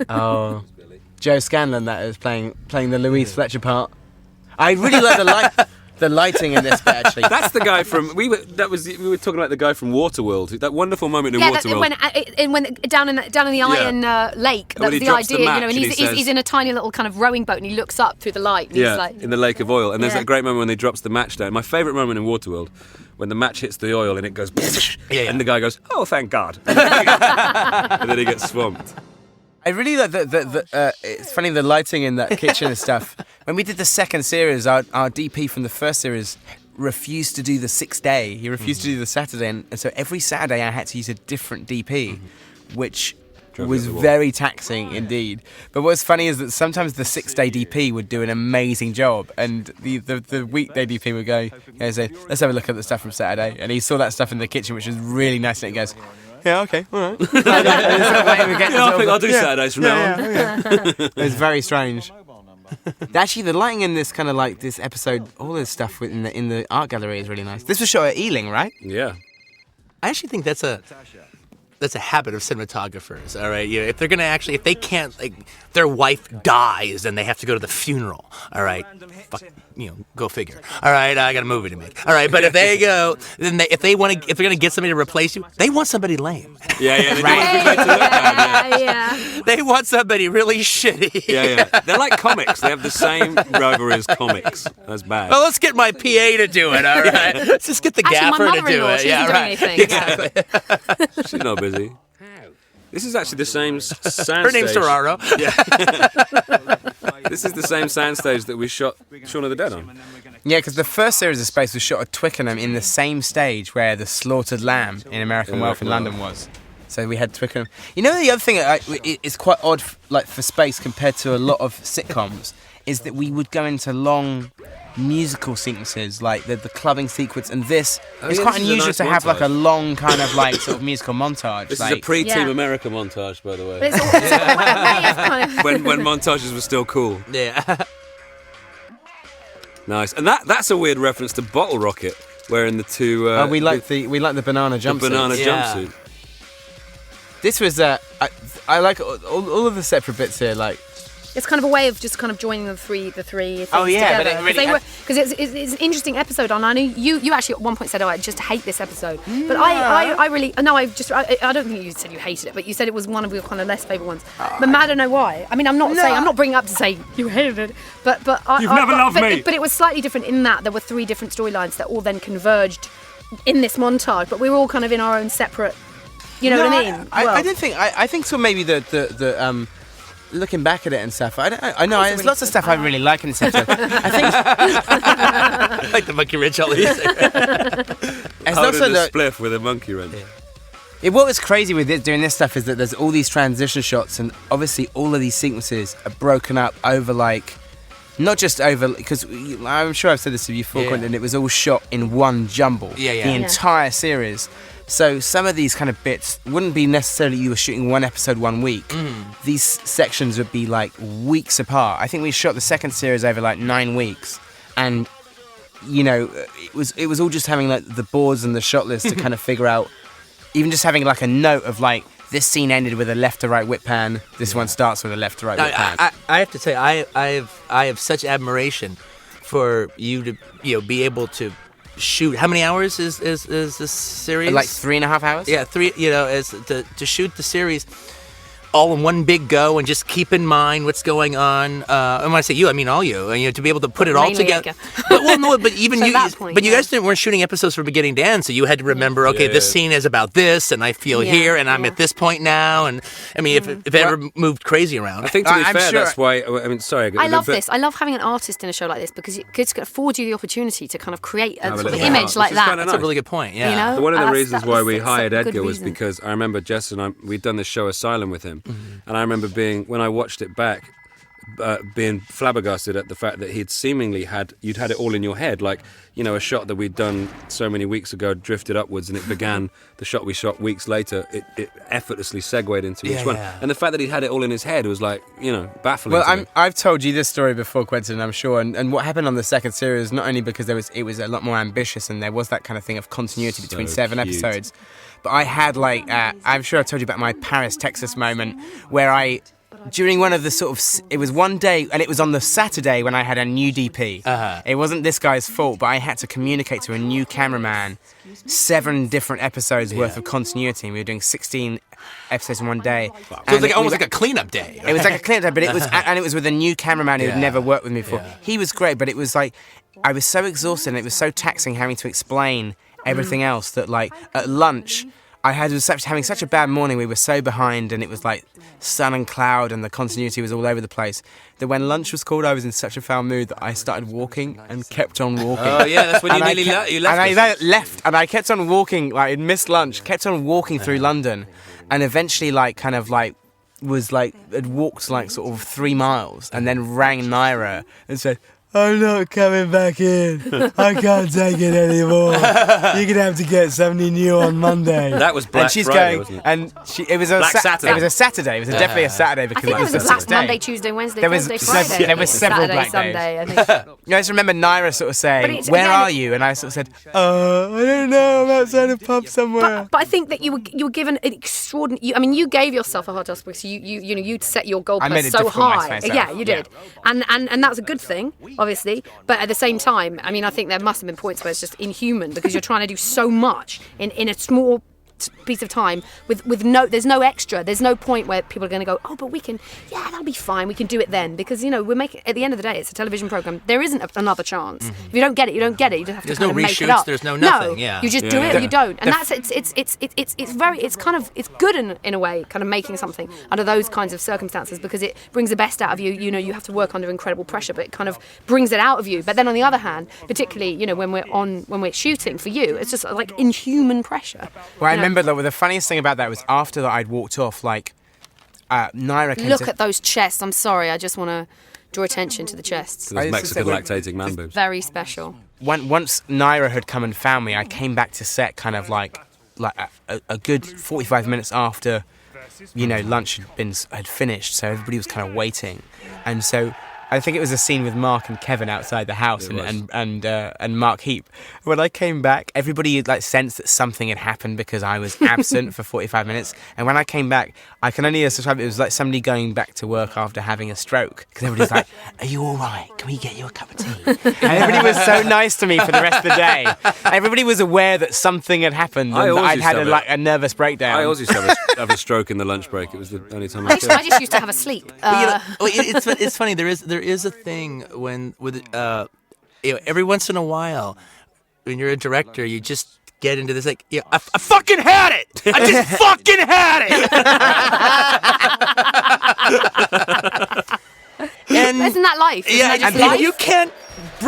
Oh, Joe Scanlon that is playing the Louise Fletcher part. I really like the lighting in this bit actually. That's the guy from we were talking about the guy from Waterworld. That wonderful moment in Yeah, Waterworld. when down in the iron lake. When That's he the drops the idea, match and and he he's says- in a tiny little kind of rowing boat, and he looks up through the light. And he's like, in the lake of oil. And there's Yeah. that great moment when he drops the match down. My favourite moment in Waterworld, when the match hits the oil and it goes, and the guy goes, "Oh, thank God," and then he gets swamped. I really like it's funny the lighting in that kitchen and stuff. When we did the second series, our DP from the first series refused to do the 6th day. He refused to do the Saturday, and so every Saturday I had to use a different DP, which was very taxing indeed. But what's funny is that sometimes the 6th day DP would do an amazing job, and the weekday DP would go, say, let's have a look at the stuff from Saturday, and he saw that stuff in the kitchen, which was really nice, and he goes, yeah, okay, all right. I think I'll do Saturdays from now on. It was very strange. Actually, the lighting in this kind of like this episode, all this stuff in the art gallery is really nice. This was shot at Ealing, right? Yeah. I actually think that's a habit of cinematographers. All right, if they're gonna if they can't, their wife dies and they have to go to the funeral. All right, go figure. All right, I got a movie to make. All right, but if they go, then if they're gonna get somebody to replace you, they want somebody lame. Yeah. They don't want people to look bad, yeah. They want somebody really shitty. Yeah. They're like comics. They have the same rivalry as comics. That's bad. Well, let's get my PA to do it. All right, let's just get the Actually, my gaffer to do mother-in-law, it. she Yeah, isn't right. doing anything. Yeah. She's not busy. This is actually the same soundstage. Her name's Ferraro. This is the same soundstage that we shot Shaun of the Dead on. Yeah, because the first series of Space was shot at Twickenham in the same stage where the Slaughtered Lamb in American Wealth in London was. So we had Twickenham. You know, the other thing is quite odd, for Space compared to a lot of sitcoms, is that we would go into long musical sequences, like the clubbing sequence, and it's quite this is a unusual nice to have montage. a long kind of sort of musical montage. This is a pre-Team Yeah. America montage, by the way. But it's kind of, when montages were still cool. Yeah. Nice. And that's a weird reference to Bottle Rocket, wearing the two... we like the banana the jumpsuit. banana Yeah. jumpsuit. This was I like all of the separate bits here, like. it's kind of a way of just kind of joining the three things Oh, yeah, but together. it really- Because it's an interesting episode, and I know you actually at one point said, "Oh, I just hate this episode," but I really no, I don't think you said you hated it, but you said it was one of your kind of less favourite ones. But I don't know why. I mean, I'm not bringing it up to say you hated it, but You've never loved me. But it was slightly different in that there were 3 different storylines that all then converged in this montage, but we were all kind of in our own separate. You know what I mean? I don't think. I think so. Maybe the looking back at it and stuff. I know. There's lots of stuff I really like in this episode. I think Like the Monkey Wrench, all these. there's Holding also a the. spliff with a monkey wrench. What was crazy with doing this stuff is that there's all these transition shots, and obviously all of these sequences are broken up over not just over, because I'm sure I've said this to you before, Quentin, it was all shot in one jumble. The entire series. So some of these kind of bits wouldn't be necessarily you were shooting one episode 1 week. These sections would be like weeks apart. I think we shot the second series over like 9 weeks, and it was all just having like the boards and the shot list to kind of figure out. Even just having like a note of like, this scene ended with a left to right whip pan. This one starts with a left to right whip pan. I have to say, I have such admiration for you to be able to shoot. How many hours is this series? Like 3.5 hours. Yeah, 3. To shoot the series all in one big go and just keep in mind what's going on. And when I say you, I mean all you. To be able to put it all together. But even so you. Point, you guys weren't shooting episodes from beginning to end, so you had to remember. Okay, this scene is about this, and I feel here, and I'm at this point now. And I mean, if it ever moved crazy around. I think to be fair, that's why. I mean, sorry. I love this. I love having an artist in a show like this because it affords you the opportunity to kind of create a sort of image like that. That's a really good point. Yeah. So one of the reasons why we hired Edgar was because I remember Jess and I, we'd done this show Asylum with him, and I remember when I watched it back, being flabbergasted at the fact that you'd had it all in your head, like a shot that we'd done so many weeks ago drifted upwards, and it began the shot we shot weeks later. It effortlessly segued into each one, and the fact that he'd had it all in his head was like baffling. Well, I've told you this story before, Quentin, I'm sure, and what happened on the second series, not only because it was a lot more ambitious and there was that kind of thing of continuity between 7 episodes, but I had I'm sure I told you about my Paris, Texas moment where during one of the it was one day, and it was on the Saturday when I had a new DP. It wasn't this guy's fault, but I had to communicate to a new cameraman 7 different episodes worth of continuity, and we were doing 16 episodes in one day. So it was almost like a cleanup day. It was like a cleanup day, but it was with a new cameraman who had never worked with me before. He was great, but it was like, I was so exhausted, and it was so taxing having to explain everything else that at lunch, was having such a bad morning. We were so behind, and it was like sun and cloud, and the continuity was all over the place, that when lunch was called, I was in such a foul mood that I started walking and kept on walking. Oh yeah, that's when you nearly left. And I left, and I kept on walking, I'd missed lunch, kept on walking through London, and eventually had walked sort of 3 miles, and then rang Naira and said, "I'm not coming back in. I can't take it anymore. You're gonna have to get something new on Monday." That was Black Friday, wasn't it? And it was a Saturday. It was a Saturday. It was definitely a Saturday because it was the 6th day. Monday, Tuesday, Wednesday, Thursday, Friday. There was several Saturday, black Sunday, days. I think. I just remember Naira sort of saying, "Where are you?" And I sort of said, "I don't know. I'm outside a pub somewhere." But I think that you were given an extraordinary. You gave yourself a hard task because you'd set your goalpost so high. Yeah, you did, and that was a good thing, obviously. But at the same time, I think there must have been points where it's just inhuman because you're trying to do so much in a small piece of time with there's no extra. There's no point where people are going to go, oh, but we can, that'll be fine. We can do it then because we're making. At the end of the day, it's a television program. There isn't another chance. If you don't get it, you don't get it. You just have to kind of make it up. There's no nothing. No, you just do it or you don't. And it's good in a way, kind of making something under those kinds of circumstances because it brings the best out of you. You have to work under incredible pressure, but it kind of brings it out of you. But then on the other hand, particularly when we're shooting for you, it's just like inhuman pressure. Well, I remember the funniest thing about that was after that I'd walked off, Naira came Look at those chests. I'm sorry, I just want to draw attention to the chests. Those Mexican lactating man boobs. Very special. Once Naira had come and found me, I came back to set kind of like a good 45 minutes after lunch had finished, so everybody was kind of waiting, and so I think it was a scene with Mark and Kevin outside the house, and Mark Heap. When I came back, everybody sensed that something had happened because I was absent for 45 minutes. And when I came back, I can only describe it was like somebody going back to work after having a stroke. Because everybody's like, "Are you all right? Can we get you a cup of tea?" And everybody was so nice to me for the rest of the day. Everybody was aware that something had happened and that I'd had a nervous breakdown. I always used to have a stroke in the lunch break. It was the only time I just used to have a sleep. It's funny. There is a thing every once in a while when you're a director, you just get into this I fucking had it. I just fucking had it. And isn't that life? You can't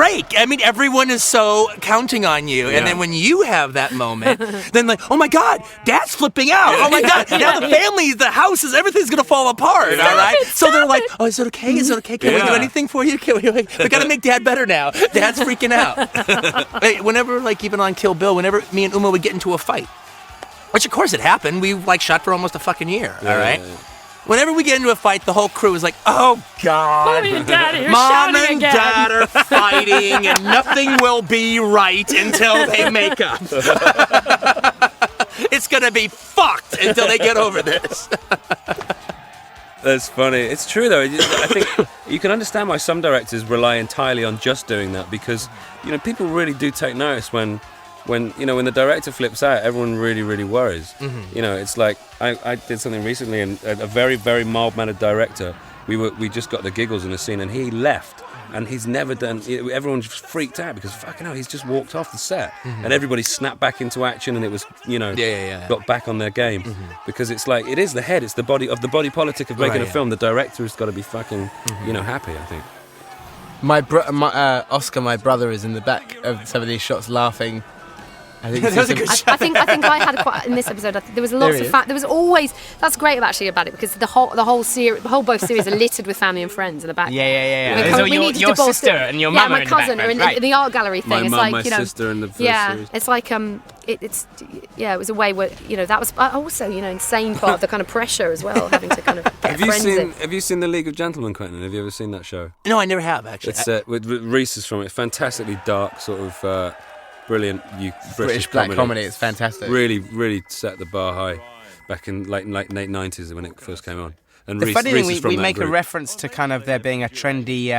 break. I mean, everyone is so counting on you. And then when you have that moment, then like, oh my God, Dad's flipping out. Oh my God, now the family, the house is, everything's going to fall apart. All right? So they're like, oh, is it okay? Is it okay? Can we do anything for you? We got to make Dad better now. Dad's freaking out. Whenever, like, even on Kill Bill, whenever me and Uma would get into a fight, which of course it happened, we like shot for almost a fucking year, all right? Yeah. Whenever we get into a fight, the whole crew is like, oh God, Mom and Dad are fighting and nothing will be right until they make up. It's going to be fucked until they get over this. That's funny. It's true though. I think you can understand why some directors rely entirely on just doing that, because people really do take notice when the director flips out. Everyone really, really worries. It's like I did something recently, and a very, very mild-mannered director. We just got the giggles in a scene, and he left, and he's never done. Everyone's freaked out because fucking hell, he's just walked off the set, and everybody snapped back into action, and it was got back on their game, because it's like it is the head, it's the body politic of making a film. The director has got to be fucking happy. I think. Oscar, my brother, is in the back of some of these shots laughing. I think I think I had quite in this episode. There was lots of there was always. That's great actually about it, because the whole both series are littered with family and friends in the back. Yeah. So your sister and your mum my cousin are in the art gallery thing. My it's mum, like my sister in the first series. It's like it was a way where that was also insane part of the kind of pressure as well, having to kind of get friends in. Have you seen The League of Gentlemen, Quentin? Have you ever seen that show? No, I never have actually. It's with Reese is from it. Fantastically dark, sort of. Brilliant British black comedy. It's fantastic. Really, really set the bar high back in late 90s when it first came on. And the funny thing, we make group. a reference to kind of there being a trendy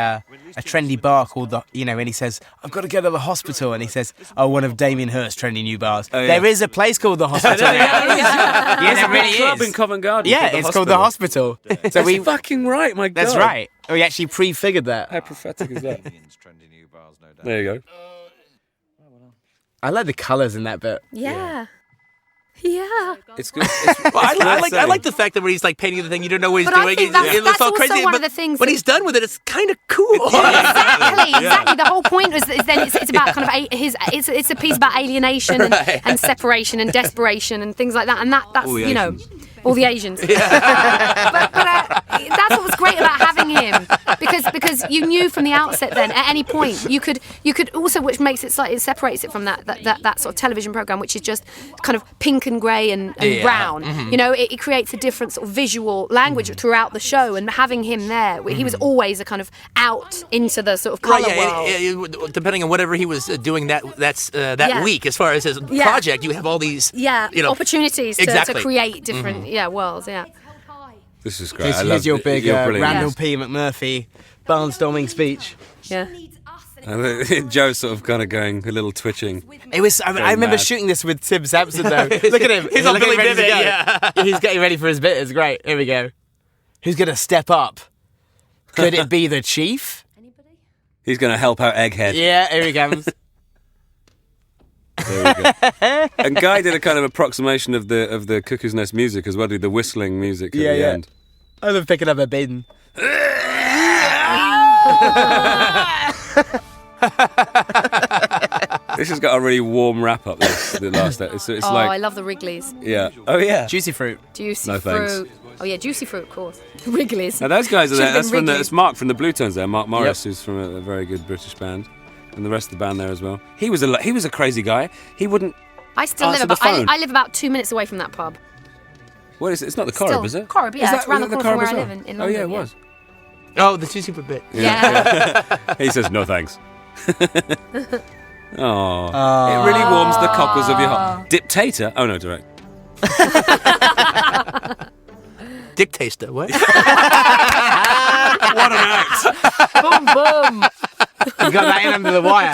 bar called the, and he says, I've got to go to the hospital, and he says, oh, one of Damien Hirst's trendy new bars. Oh, yeah. There is a place called the hospital. Yes, it really is. Club in Covent Garden. Yeah, it's called the hospital. So that's fucking right, my God. That's right. We actually prefigured that. How prophetic is that? There you go. I like the colours in that bit. Yeah. It's good. I like the fact that when he's like painting the thing, you don't know what he's but doing. I think it looks all also crazy. One but of the things when he's done with it, it's kind of cool. Exactly. The whole point is then it's about kind of it's a piece about alienation and separation and desperation and things like that, and that's all the Asians. but that's what was great about having him, because you knew from the outset then at any point you could also, which makes it slightly, it separates it from that sort of television program, which is just kind of pink and grey and brown. It creates a different sort of visual language throughout the show, and having him there, he was always a kind of out into the sort of colour world. Depending on whatever he was doing that week, as far as his project, you have all these opportunities to create different worlds. This is great. Here's your big Randall P. McMurphy barnstorming speech. Yeah. And Joe's sort of kind of going a little twitching. It was. I remember shooting this with Tim Sampson though. Look at him. He's on Billy Bivett. Yeah. He's getting ready for his bit. It's great. Here we go. Who's gonna step up? Could it be the chief? Anybody? He's gonna help out Egghead. Yeah. Here he comes. There we go. And Guy did a kind of approximation of the Cuckoo's Nest music as well, the whistling music at the end. I love picking up a bin. This has got a really warm wrap up. The last it's like. I love the Wrigley's. Yeah. Oh yeah. Juicy fruit. No, fruit. Oh yeah, juicy fruit, of course. Wrigley's. Now those guys are there. That's Mark from the Blue Tones there. Mark Morris, who's from a very good British band. And the rest of the band there as well. He was a crazy guy. He wouldn't. I still live about. I live about 2 minutes away from that pub. What is it? It's not the Corrib, is it? Corrib, yeah. It's around the corner from where I live in London. Oh yeah, it was. Oh, the juicy fruit bit. Yeah. He says no thanks. Oh, it really warms the cockles of your heart. Dictator? Oh no, direct. Dictator, what? What an act! Boom, boom. You got that in under the wire.